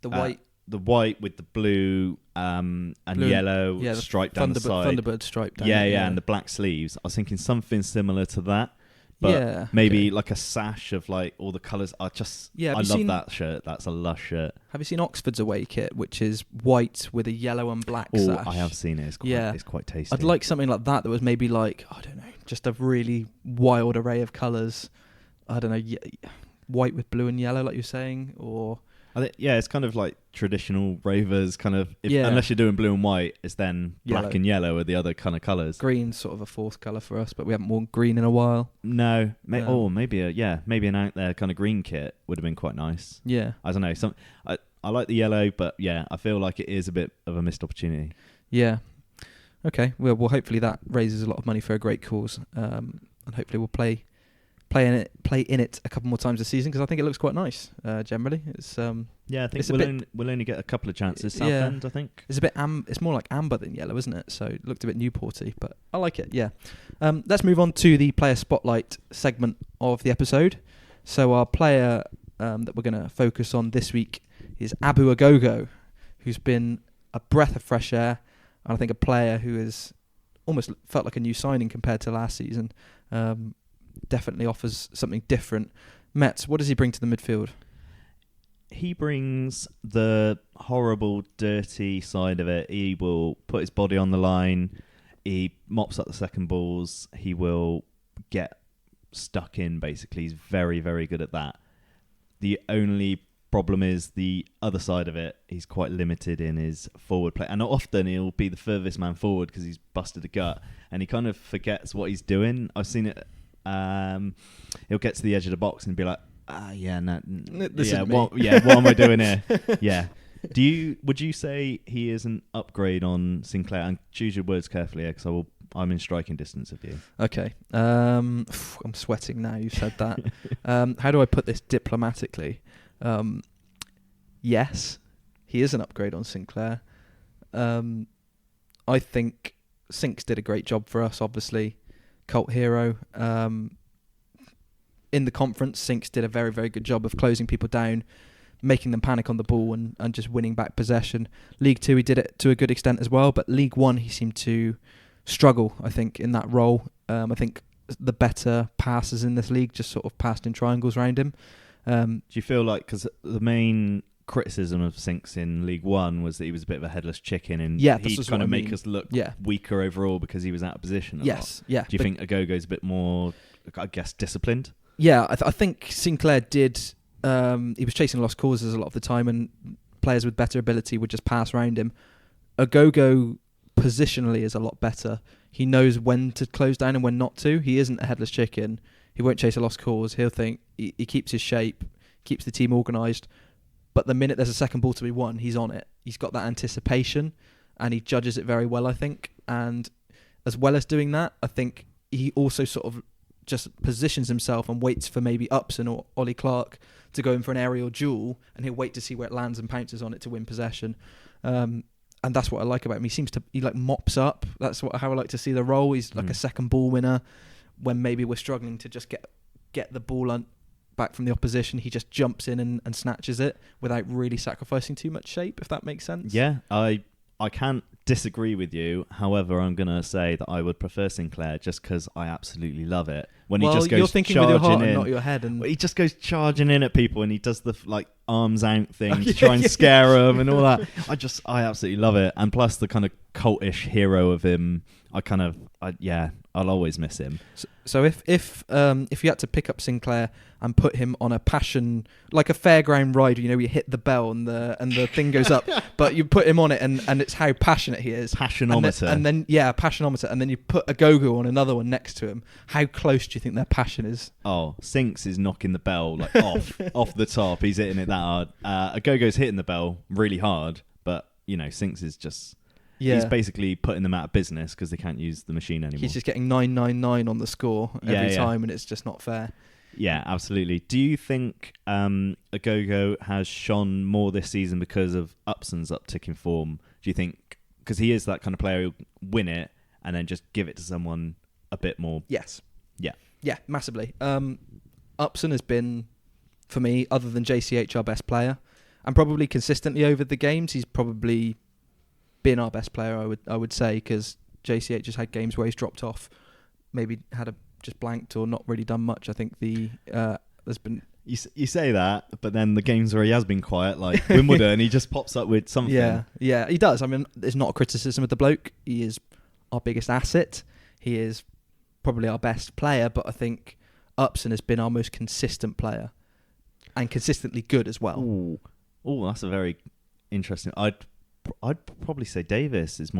white with the blue and yellow stripe down the side, Thunderbird stripe down. Yeah, and the black sleeves. I was thinking something similar to that. But maybe like a sash of like all the colours. I love that shirt. That's a lush shirt. Have you seen Oxford's away kit, which is white with a yellow and black sash? I have seen it. It's quite tasty. I'd like something like that was maybe like, I don't know, just a really wild array of colours. I don't know, white with blue and yellow, like you're saying, or... it's kind of like traditional Ravers kind of, unless you're doing blue and white, it's then black and yellow are the other kind of colours. Green's sort of a fourth colour for us, but we haven't worn green in a while. No, maybe an out there kind of green kit would have been quite nice. Yeah, I don't know. I like the yellow, but yeah, I feel like it is a bit of a missed opportunity. Yeah. Okay. Well, hopefully that raises a lot of money for a great cause, and hopefully we'll play in it a couple more times this season, because I think it looks quite nice. Generally, it's I think we'll only get a couple of chances. Southend, I think it's a bit it's more like amber than yellow, isn't it? So it looked a bit Newporty, but I like it. Yeah. Let's move on to the player spotlight segment of the episode. So our player that we're going to focus on this week is Abu Ogogo, who's been a breath of fresh air, and I think a player who has almost felt like a new signing compared to last season. Definitely offers something different. Metz, what does he bring to the midfield? He brings the horrible, dirty side of it. He will put his body on the line. He mops up the second balls. He will get stuck in, basically. He's very, very good at that. The only problem is the other side of it. He's quite limited in his forward play. And often he'll be the furthest man forward because he's busted a gut. And he kind of forgets what he's doing. I've seen it. He'll get to the edge of the box and be like, what am I doing here? Yeah. Would you say he is an upgrade on Sinclair? And choose your words carefully here, because I'm in striking distance of you. Okay. I'm sweating now you've said that. How do I put this diplomatically? Yes, he is an upgrade on Sinclair. I think Sinks did a great job for us, obviously. Cult hero. In the conference, Sinks did a very, very good job of closing people down, making them panic on the ball and just winning back possession. League 2, he did it to a good extent as well, but League 1, he seemed to struggle, I think, in that role. I think the better passers in this league just sort of passed in triangles around him. Do you feel like, because the main criticism of Sinks in League 1 was that he was a bit of a headless chicken, and he'd kind of make us look weaker overall because he was out of position a lot. Yeah. Do you think Ogogo's a bit more, I guess, disciplined? Yeah, I think Sinclair did. He was chasing lost causes a lot of the time, and players with better ability would just pass around him. Ogogo positionally is a lot better. He knows when to close down and when not to. He isn't a headless chicken. He won't chase a lost cause. He'll think he keeps his shape, keeps the team organised. But the minute there's a second ball to be won, he's on it. He's got that anticipation, and he judges it very well, I think. And as well as doing that, I think he also sort of just positions himself and waits for maybe Upson or Ollie Clarke to go in for an aerial duel, and he'll wait to see where it lands and pounces on it to win possession. And that's what I like about him. He like mops up. That's how I like to see the role. He's like a second ball winner when maybe we're struggling to just get the ball back from the opposition. He just jumps in and snatches it without really sacrificing too much shape, if that makes sense. Yeah, I can't disagree with you. However, I'm going to say that I would prefer Sinclair just because I absolutely love it. When he just goes you're thinking with your heart in, and not your head. And he just goes charging in at people, and he does the arms out thing to try and scare them and all that. I absolutely love it. And plus the kind of cultish hero of him I'll always miss him. So if you had to pick up Sinclair and put him on a passion, like a fairground ride, you hit the bell and the thing goes up, but you put him on it and it's how passionate he is. Passionometer. And then passionometer, and then you put Ogogo on another one next to him. How close do you think their passion is? Oh, Sinks is knocking the bell like off the top. He's hitting it that hard. Ogogo's hitting the bell really hard, but Sinks is just. Yeah. He's basically putting them out of business because they can't use the machine anymore. He's just getting 999 on the score every time, and it's just not fair. Yeah, absolutely. Do you think Ogogo has shone more this season because of Upson's uptick in form? Do you think, because he is that kind of player who'll win it and then just give it to someone a bit more? Yes. Yeah. Yeah, massively. Upson has been, for me, other than JCH, our best player, and probably consistently over the games, he's probably been our best player, I would say, because JCH has had games where he's dropped off, maybe had just blanked or not really done much. I think there's been... You say that, but then the games where he has been quiet, like Wimbledon, he just pops up with something. Yeah, he does. I mean, it's not a criticism of the bloke. He is our biggest asset. He is probably our best player, but I think Upson has been our most consistent player and consistently good as well. Oh, that's a very interesting... I'd probably say Davis is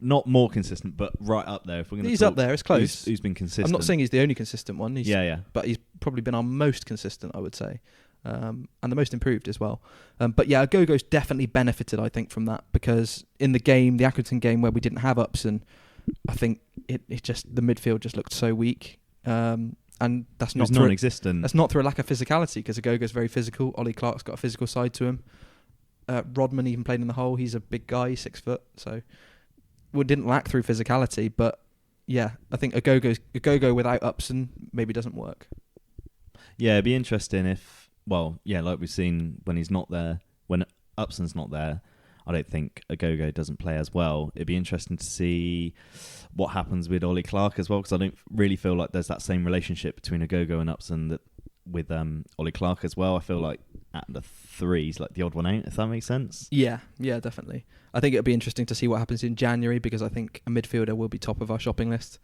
not more consistent, but right up there. If we're going to, he's up there. It's close. Who's been consistent? I'm not saying he's the only consistent one. Yeah. But he's probably been our most consistent, I would say, and the most improved as well. But yeah, Ogogo's definitely benefited, I think, from that, because in the Accrington game where we didn't have Upson, I think it just, the midfield just looked so weak. And that's not non-existent. That's not through a lack of physicality, because Ogogo's very physical. Ollie Clarke's got a physical side to him. Rodman even played in the hole. He's a big guy, 6 foot, so we didn't lack through physicality. But yeah, I think Ogogo without Upson maybe doesn't work. Yeah, it'd be interesting if, like we've seen when he's not there, when Upson's not there, I don't think Ogogo doesn't play as well. It'd be interesting to see what happens with Ollie Clarke as well, because I don't really feel like there's that same relationship between Ogogo and Upson that with Ollie Clarke as well. I feel like at the 3, he's like the odd one out, if that makes sense. Yeah, definitely. I think it'll be interesting to see what happens in January, because I think a midfielder will be top of our shopping list.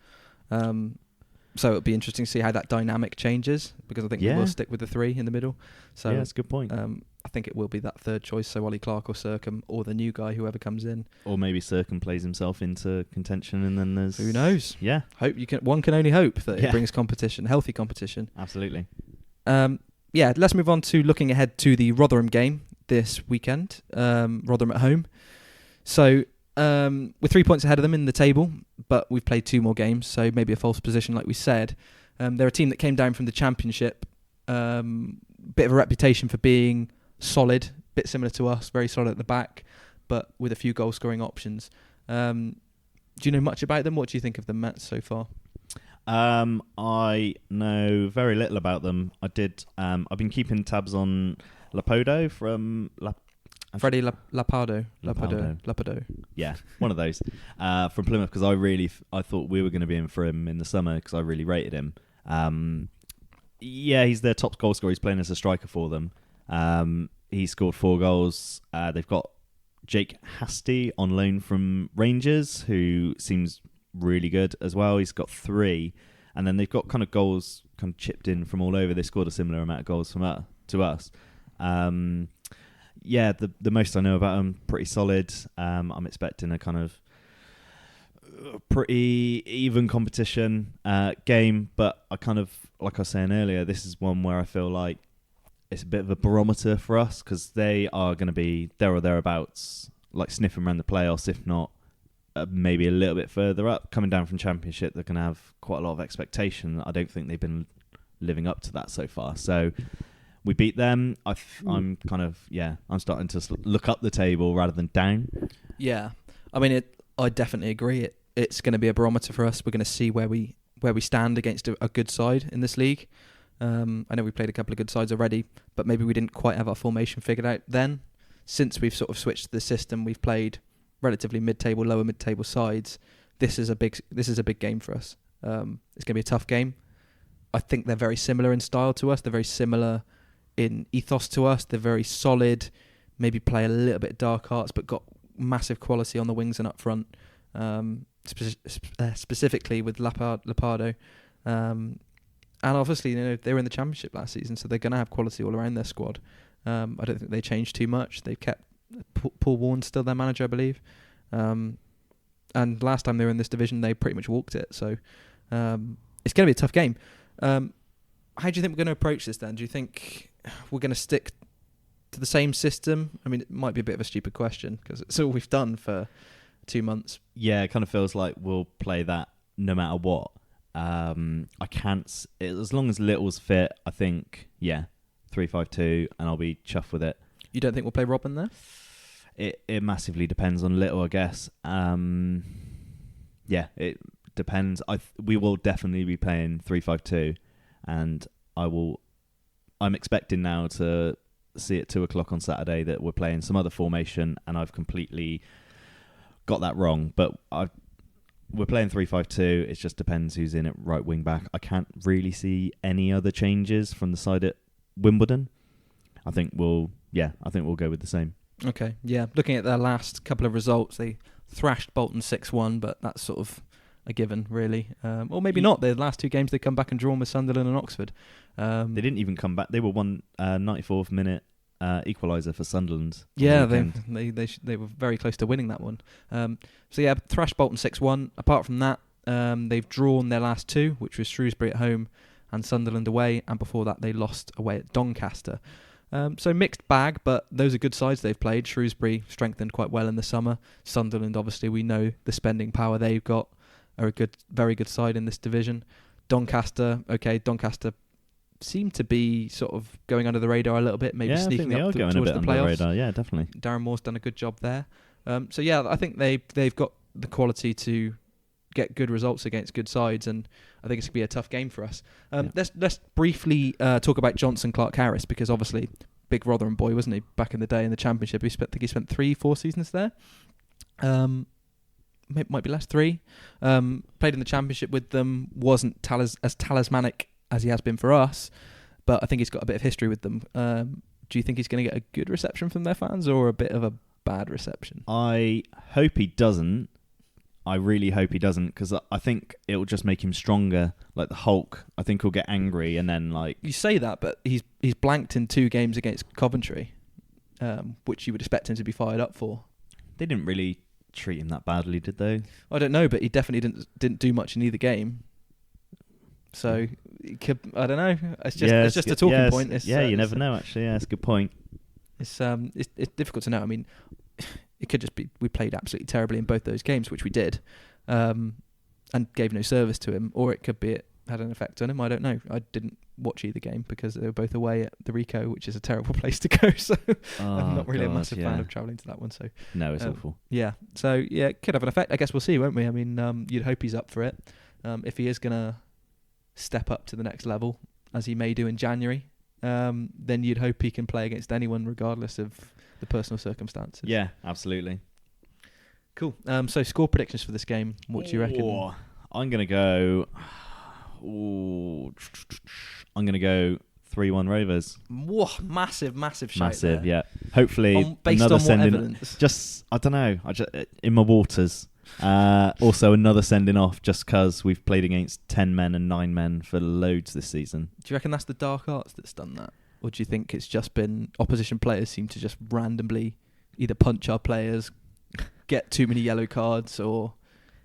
So it'll be interesting to see how that dynamic changes, because I think we will stick with the 3 in the middle. So yeah, that's a good point. I think it will be that third choice, so Ollie Clarke or Circum, or the new guy, whoever comes in. Or maybe Circum plays himself into contention, and then there's... Who knows? Yeah. One can only hope that it brings competition, healthy competition. Absolutely. Let's move on to looking ahead to the Rotherham game this weekend. Rotherham at home. So we're 3 points ahead of them in the table, but we've played 2 more games, so maybe a false position, like we said. They're a team that came down from the Championship. Bit of a reputation for being solid, bit similar to us, very solid at the back, but with a few goal-scoring options. Do you know much about them? What do you think of them, Matt, so far? I know very little about them. I've been keeping tabs on Lapodo from Freddie Lapodo. Yeah, one of those from Plymouth, because I thought we were going to be in for him in the summer, because I really rated him. He's their top goal scorer. He's playing as a striker for them. He scored 4 goals. They've got Jake Hasty on loan from Rangers, who seems really good as well. He's got 3, and then they've got kind of goals kind of chipped in from all over. They scored a similar amount of goals to us. The most I know about them, pretty solid. I'm expecting a kind of pretty even competition game, but I kind of, like I was saying earlier, this is one where I feel like it's a bit of a barometer for us, because they are going to be there or thereabouts, like sniffing around the playoffs, if not maybe a little bit further up. Coming down from Championship, they're going to have quite a lot of expectation. I don't think they've been living up to that so far. So we beat them. I'm starting to look up the table rather than down. Yeah, I mean, I definitely agree. It's going to be a barometer for us. We're going to see where we stand against a good side in this league. I know we played a couple of good sides already, but maybe we didn't quite have our formation figured out then. Since we've sort of switched the system, we've played relatively mid-table, lower mid-table sides. This is a big game for us. It's going to be a tough game. I think they're very similar in style to us. They're very similar in ethos to us. They're very solid. Maybe play a little bit dark arts, but got massive quality on the wings and up front. specifically with Lapardo. And obviously, they were in the Championship last season, so they're going to have quality all around their squad. I don't think they changed too much. They've kept Paul Warne still their manager, I believe. And last time they were in this division, they pretty much walked it. So it's going to be a tough game. How do you think we're going to approach this then? Do you think we're going to stick to the same system? I mean, it might be a bit of a stupid question because it's all we've done for 2 months. Yeah, it kind of feels like we'll play that no matter what. I can't, as long as Little's fit, I think, 3-5-2, and I'll be chuffed with it. You don't think we'll play Robin there? It massively depends on Little, I guess. It depends. We will definitely be playing 3-5-2, and I'm expecting now to see at 2:00 on Saturday that we're playing some other formation, and I've completely got that wrong. But we're playing 3-5-2. It just depends who's in at right wing back. I can't really see any other changes from the side at Wimbledon. I think we'll go with the same. Okay, yeah. Looking at their last couple of results, they thrashed Bolton 6-1, but that's sort of a given, really. Or maybe not. The last 2 games they come back and drawn with Sunderland and Oxford. They didn't even come back. They were 94th minute equaliser for Sunderland. Yeah, they were very close to winning that one. Thrashed Bolton 6-1. Apart from that, they've drawn their last 2, which was Shrewsbury at home and Sunderland away, and before that they lost away at Doncaster. So mixed bag, but those are good sides they've played. Shrewsbury strengthened quite well in the summer. Sunderland, obviously, we know the spending power they've got, are a very good side in this division. Doncaster seem to be sort of going under the radar a little bit, maybe sneaking up towards the playoffs. Under the radar. Yeah, definitely. Darren Moore's done a good job there. I think they've got the quality to get good results against good sides, and I think it's going to be a tough game for us. Let's briefly talk about Johnson Clarke Harris, because obviously big Rotherham boy, wasn't he, back in the day in the Championship? I think he spent 3-4 seasons there. Might be less, 3. Played in the Championship with them, wasn't as talismanic as he has been for us, but I think he's got a bit of history with them. Do you think he's going to get a good reception from their fans or a bit of a bad reception? I hope he doesn't. I really hope he doesn't, because I think it will just make him stronger, like the Hulk. I think he'll get angry and then You say that, but he's blanked in 2 games against Coventry, which you would expect him to be fired up for. They didn't really treat him that badly, did they? I don't know, but he definitely didn't do much in either game. So I don't know. It's just a talking point. You never know. Actually, it's a good point. It's difficult to know. I mean, it could just be we played absolutely terribly in both those games, which we did, and gave no service to him, or it could be it had an effect on him. I don't know. I didn't watch either game because they were both away at the Rico, which is a terrible place to go. So I'm not really a massive fan of travelling to that one. So no, it's awful. Yeah. So it could have an effect. I guess we'll see, won't we? I mean, you'd hope he's up for it. If he is gonna step up to the next level, as he may do in January, then you'd hope he can play against anyone regardless of the personal circumstances. Yeah, absolutely. Cool. So score predictions for this game. What do you reckon? I'm going to go 3-1 Rovers. Whoa, massive shout. Massive, there. yeah. Hopefully based another on sending. What evidence? Just I don't know. In my waters. Also another sending off just because we've played against 10 men and 9 men for loads this season. Do you reckon that's the dark arts that's done that? Or do you think it's just been opposition players seem to just randomly either punch our players, get too many yellow cards, or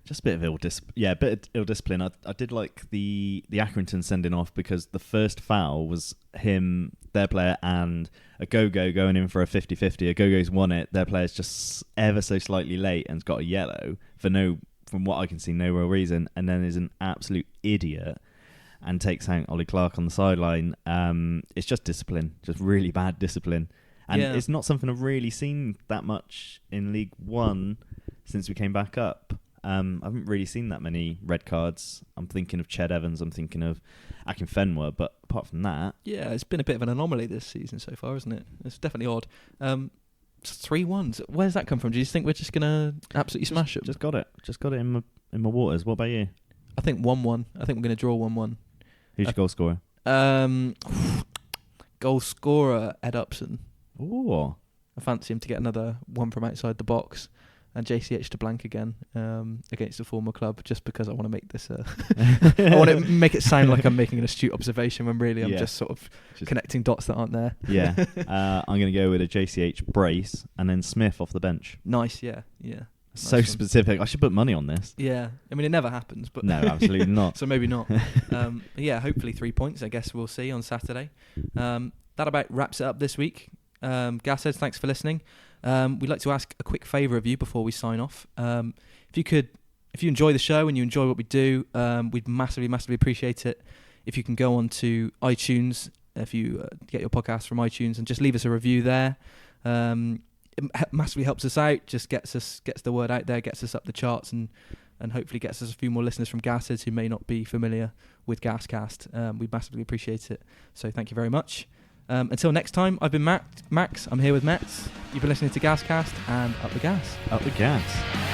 just a bit of ill discipline. I did like the Accrington sending off because the first foul was him, their player, and Ogogo going in for a 50-50. Ogogo's won it. Their player's just ever so slightly late and's got a yellow for from what I can see, no real reason, and then is an absolute idiot and takes out Ollie Clarke on the sideline. It's just discipline, just really bad discipline. And it's not something I've really seen that much in League One since we came back up. I haven't really seen that many red cards. I'm thinking of Ched Evans, I'm thinking of Akinfenwa, but apart from that... Yeah, it's been a bit of an anomaly this season so far, isn't it? It's definitely odd. 3-1s. Where's that come from? Do you think we're just going to absolutely smash it? Just got it in my waters. What about you? I think 1-1. I think we're going to draw 1-1. Who's your goal scorer? Goal scorer, Ed Upson. Ooh. I fancy him to get another one from outside the box. and JCH to blank again against a former club, just because I want to make this I want to make it sound like I'm making an astute observation when really I'm just sort of connecting dots that aren't there. Yeah. I'm going to go with a JCH brace and then Smith off the bench. Nice, yeah. So Nice specific. I should put money on this. Yeah, I mean, it never happens, but no, absolutely not. So maybe not. Yeah, hopefully 3 points. I guess we'll see on Saturday. That about wraps it up this week. GasCast, thanks for listening. We'd like to ask a quick favour of you before we sign off. If you enjoy the show and you enjoy what we do, we'd massively appreciate it if you can go on to iTunes, if you get your podcast from iTunes, and just leave us a review there. It massively helps us out, just gets the word out there, gets us up the charts, and hopefully gets us a few more listeners from GasCast who may not be familiar with GasCast. We massively appreciate it. So thank you very much. Until next time, I've been Max. I'm here with Metz. You've been listening to GasCast, and up the gas. Up the gas.